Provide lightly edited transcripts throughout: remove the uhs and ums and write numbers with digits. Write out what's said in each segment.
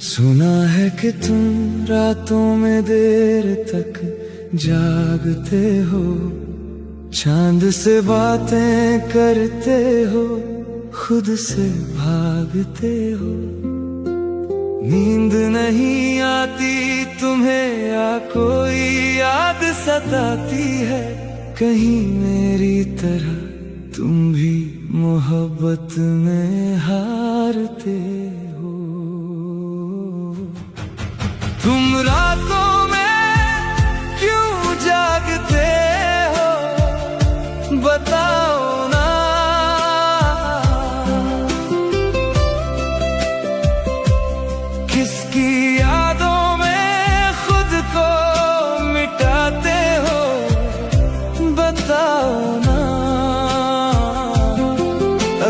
सुना है कि तुम रातों में देर तक जागते हो, चांद से बातें करते हो, खुद से भागते हो। नींद नहीं आती तुम्हें या कोई याद सताती है, कहीं मेरी तरह तुम भी मोहब्बत में हारते हो। तुम रातों में क्यों जागते हो, बताओ ना। किसकी यादों में खुद को मिटाते हो, बताओ ना।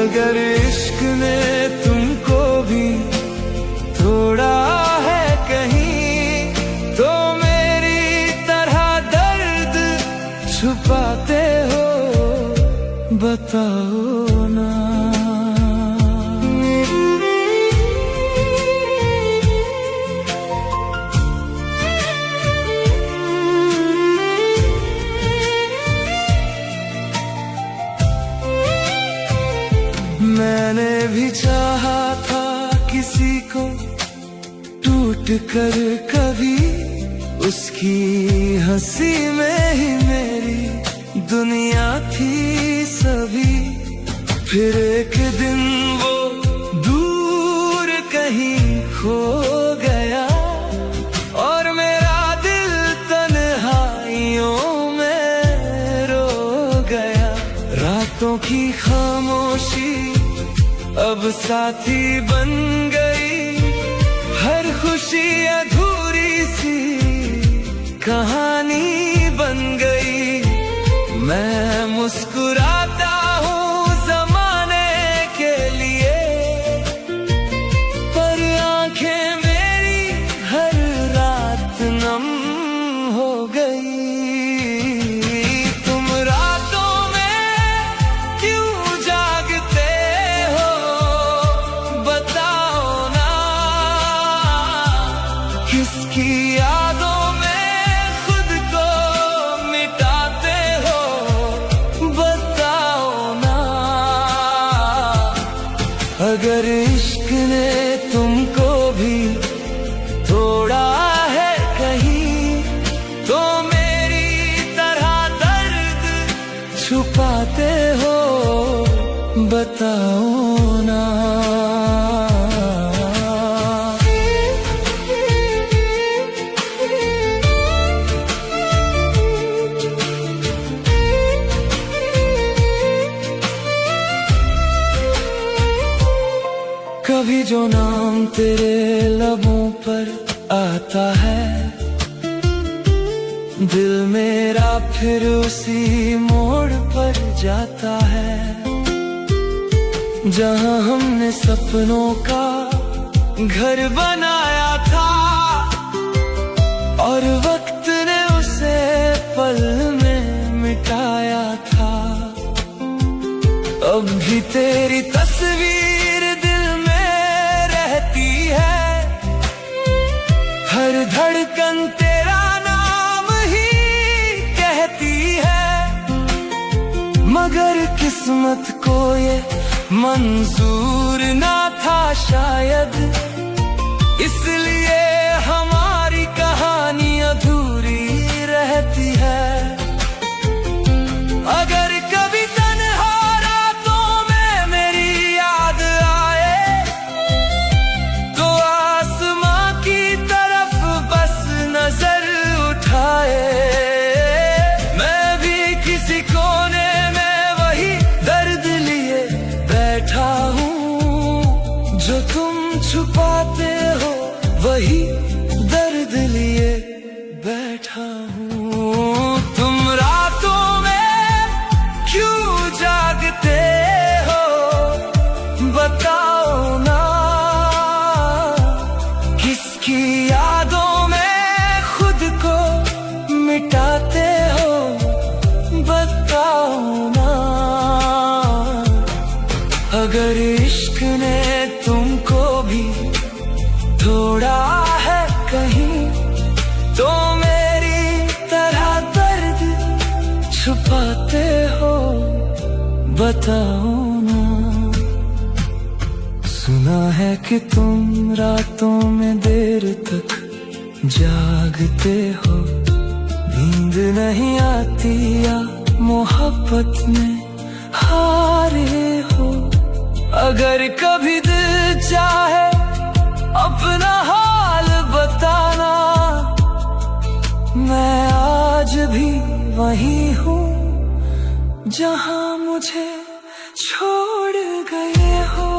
अगर इश्क ने तुमको भी थोड़ा है कहीं, तो मेरी तरह दर्द छुपाते हो, बताओ ना। मैंने भी चाहा था किसी को टूट कर कभी, उसकी हंसी में ही मेरी दुनिया थी सभी। फिर एक दिन वो दूर कहीं खो गया, और मेरा दिल तन्हाइयों में रो गया। रातों की खामोशी अब साथी बन गई, हर खुशी अधूरी सी कहानी बन गई। मैं मुस्कुराता हूँ जमाने के लिए, पर आंखें मेरी हर रात नम हो गई। तुम रातों में क्यों जागते हो, बताओ ना। किसकी यादों में खुद को मिटाते हो, बताओ ना। अगर इश्क ने तुमको भी थोड़ा है कहीं, तो मेरी तरह दर्द छुपाते हो, बताओ ना। कभी जो नाम तेरे लबों पर आता है, दिल मेरा फिर उसी मोड़ पर जाता है, जहां हमने सपनों का घर बनाया था, और वक्त ने उसे पल में मिटाया था। अब भी तेरी तस्वीर दिल में रहती है, हर धड़कन तेरा नाम ही कहती है। मगर किस्मत को ये मंजूर ना था शायद, इसलिए हमारी कहानी अधूरी रहती है। अगर कभी तन्हा रातों में मेरी याद आए, तो आसमां की तरफ बस नजर उठाए। मैं भी किसी कोने में वही दर्द लिए बैठा हूँ, जो तुम छुपाते हो, वही दर्द लिए बैठा हूँ। तुम रातों में क्यों जागते हो, बताओ ना। किसकी यादों में खुद को मिटाते हो, बताओ ना। अगर इश्क ने तुमको भी थोड़ा बताओ ना। सुना है कि तुम रातों में देर तक जागते हो, नींद नहीं आती या मोहब्बत में हारे हो। अगर कभी दिल चाहे अपना हाल बताना, मैं आज भी वही हूँ जहाँ मुझे छोड़ गए हो।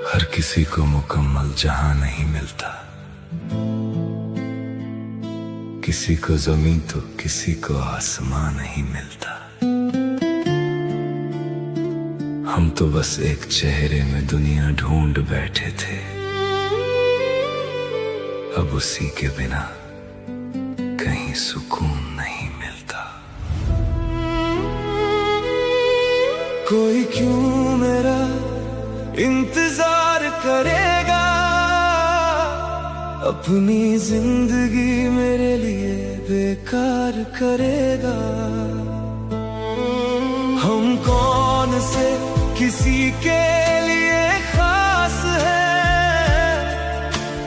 हर किसी को मुकम्मल जहां नहीं मिलता, किसी को ज़मीं तो किसी को आसमां नहीं मिलता। हम तो बस एक चेहरे में दुनिया ढूंढ बैठे थे, अब उसी के बिना कहीं सुकून नहीं मिलता। कोई क्यों मेरा इंतजार करेगा, अपनी जिंदगी मेरे लिए बेकार करेगा। हम कौन से किसी के लिए खास है,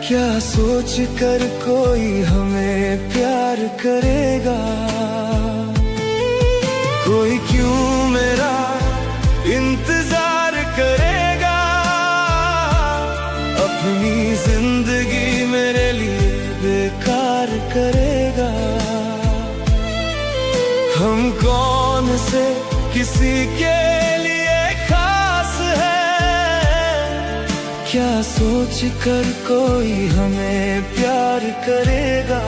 क्या सोच कर कोई हमें प्यार करेगा। कोई क्यों मेरा इंतजार करेगा, अपनी जिंदगी मेरे लिए बेकार करेगा। हम कौन से किसी के लिए खास है, क्या सोच कर कोई हमें प्यार करेगा।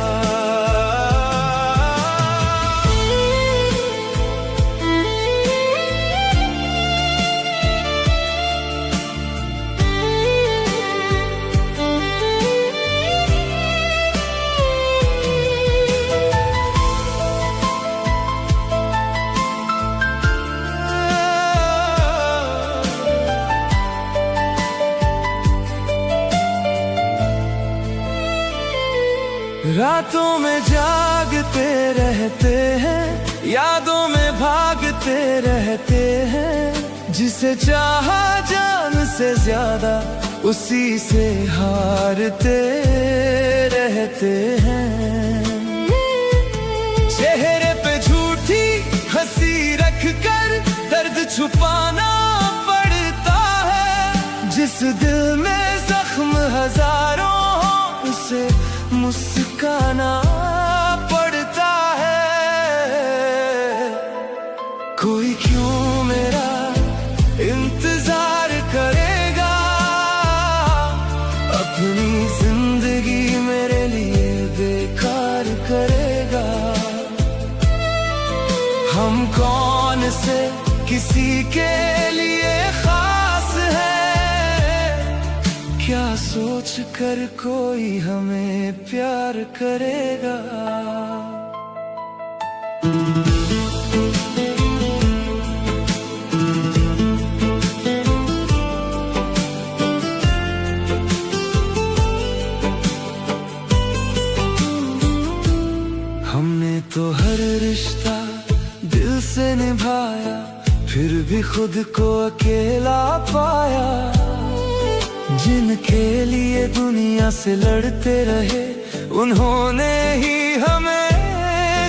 रातों में जागते रहते हैं, यादों में भागते रहते हैं। जिसे चाहा जान से ज्यादा उसी से हारते रहते हैं। चेहरे पे झूठी हंसी रखकर दर्द छुपाना पड़ता है। जिस दिल में जख्म हजारों हो उसे मुस्काना पड़ता है। कोई क्यों मेरा इंतजार करेगा, अपनी जिंदगी मेरे लिए बेकार करेगा। हम कौन से किसी के लिए खास है, क्या सोच कर कोई हमें प्यार करेगा। हमने तो हर रिश्ता दिल से निभाया, फिर भी खुद को अकेला पाया। जिनके लिए दुनिया से लड़ते रहे उन्होंने ही हमें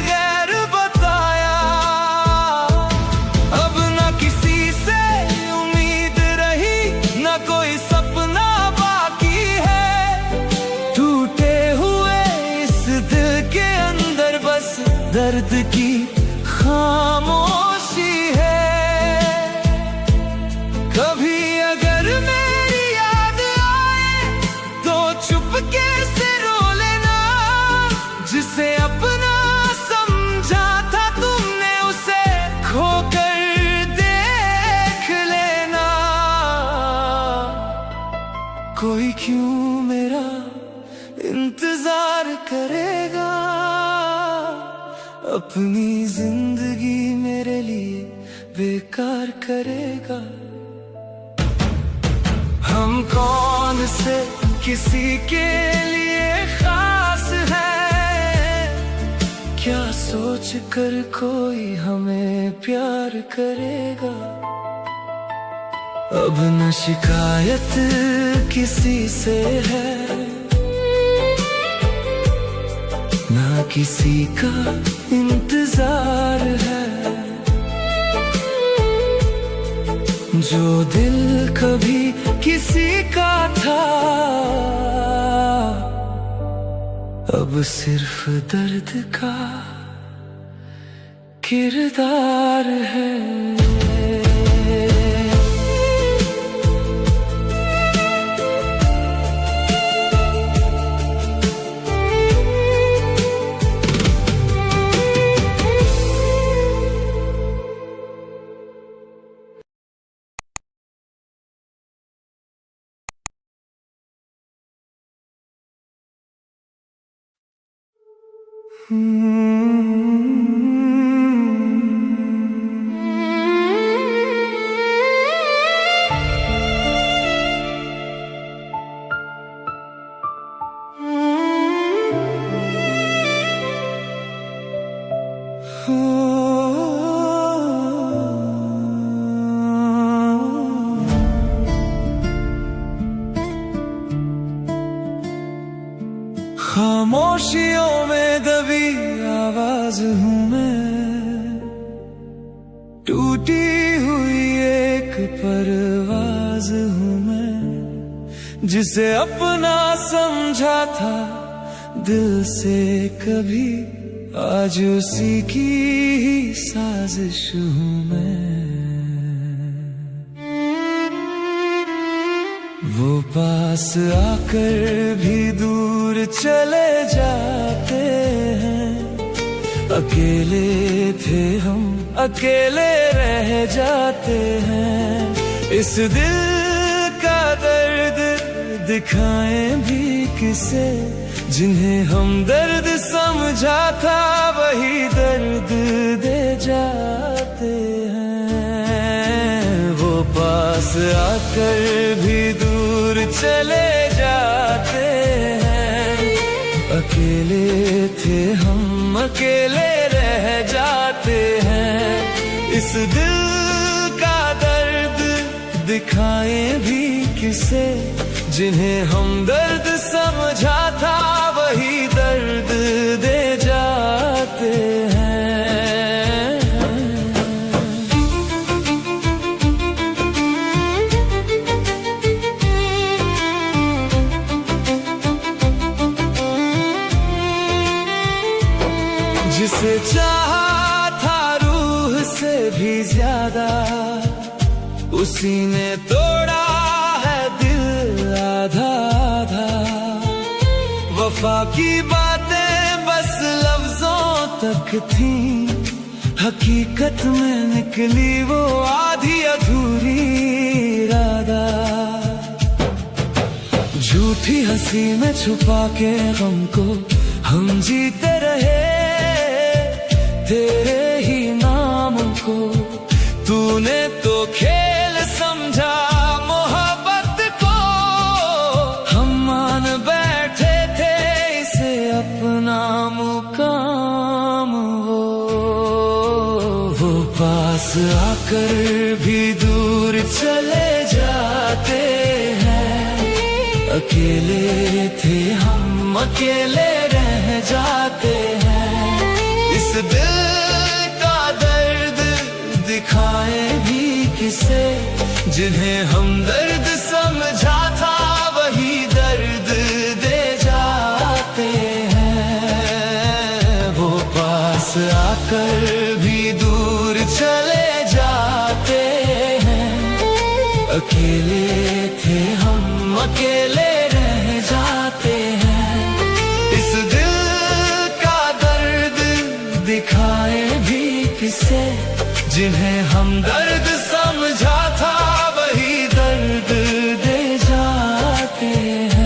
गैर बताया। अब ना किसी से उम्मीद रही, ना कोई सपना बाकी है। टूटे हुए इस दिल के अंदर बस दर्द की खामोशी है। कभी अगर मेरी याद आए तो चुपके से रो लेना। जिसे अपना समझा था तुमने उसे खोकर देख लेना। अपनी जिंदगी मेरे लिए बेकार करेगा। हम कौन से किसी के लिए खास है, क्या सोच कर कोई हमें प्यार करेगा। अब न शिकायत किसी से है, ना किसी का इंतजार है। जो दिल कभी किसी का था, अब सिर्फ दर्द का किरदार है। खामोशियों में दबी आवाज हूँ मैं, टूटी हुई एक परवाज हूँ मैं। जिसे अपना समझा था दिल से कभी, आज उसी की ही साजिश हूँ मैं। वो पास आकर भी दूर चले जाते हैं। अकेले थे हम, अकेले रह जाते हैं। इस दिल का दर्द दिखाएं भी किसे, जिन्हें हम दर्द समझा था वही दर्द दे जाते हैं। वो पास आकर भी दूर चले जाते हैं। अकेले थे हम, अकेले रह जाते हैं। इस दिल का दर्द दिखाएं भी किसे, जिन्हें हम दर्द समझा था वही दर्द दे जाते हैं। जिसे चाहा था रूह से भी ज्यादा, उसी ने तोड़ा है दिल आधा आधा। वफा की बातें बस लफ्जों तक थी, हकीकत में निकली वो आधी अधूरी इरादा। झूठी हंसी में छुपा के गम को हम जीते रहे, तेरे ही नाम को। तूने तो खेल समझा मोहब्बत को, हम मान बैठे थे इसे अपना मुकाम। वो पास आकर भी दूर चले जाते हैं। अकेले थे हम, अकेले रह जाते हैं। इस दिल का दर्द दिखाएं भी किसे, जिन्हें हम दर्द समझा था वही दर्द दे जाते हैं। वो पास आकर भी दूर चले जाते हैं। अकेले थे हम, अकेले रह जाते हैं। इस दिल का दर्द दिखाएं भी किसे, जिन्हें हम दर्द समझा था वही दर्द दे जाते हैं।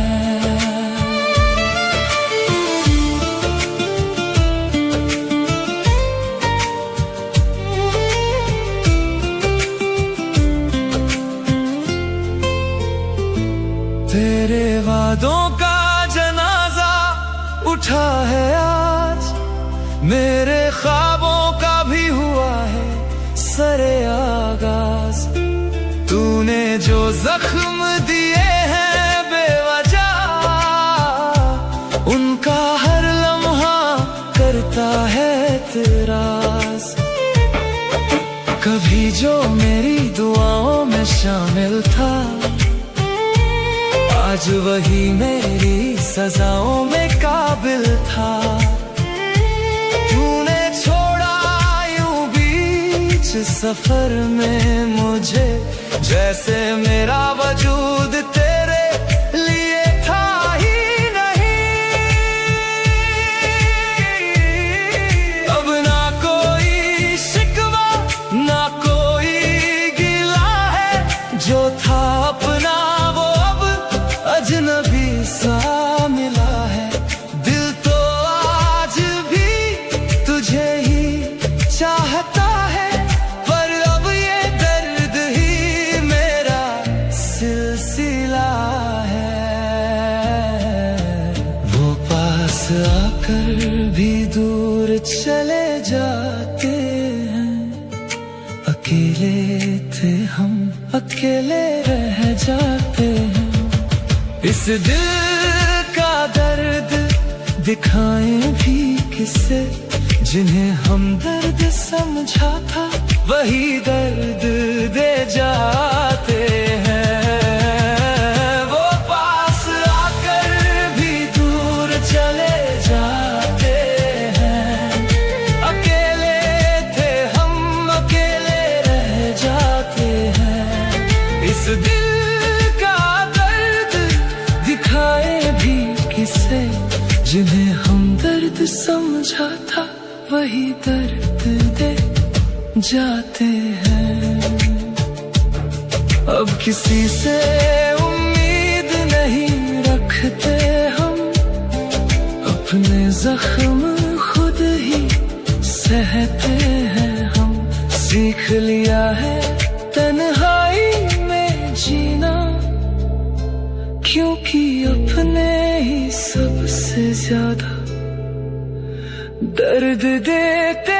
उठा है आज, मेरे ख्वाबों का भी हुआ है सरे आगाज। तूने जो जख्म दिए हैं बेवजह, उनका हर लम्हा करता है एतराज। कभी जो मेरी दुआओं में शामिल था, आज वही मेरी सजाओं में काबिल था। तूने छोड़ा यूं बीच सफर में मुझे, जैसे मेरा वजूद तेरे लिए था ही नहीं। अब ना कोई शिकवा ना कोई गिला है, जो था अपना वो अब अजनबी सा मिला है। दिल तो आज भी तुझे ही चाहता है, पर अब ये दर्द ही मेरा सिलसिला है। वो पास आकर भी दूर चले जाते हैं, अकेले थे हम अकेले रह जाते हैं। इस दिल का दर्द दिखाएं भी किसे, जिन्हें हम दर्द समझा था वही दर्द दे जाते हैं। वो पास आकर भी दूर चले जाते हैं, अकेले थे हम अकेले रह जाते हैं। इस दिल का दर्द दिखाए भी किसे, जिन्हें हम दर्द समझा था वही दर्द दे जाते हैं। अब किसी से उम्मीद नहीं रखते हम, अपने जख्म खुद ही सहते हैं हम। सीख लिया है तन्हाई में जीना, क्योंकि अपने ही सबसे ज्यादा दर्द देते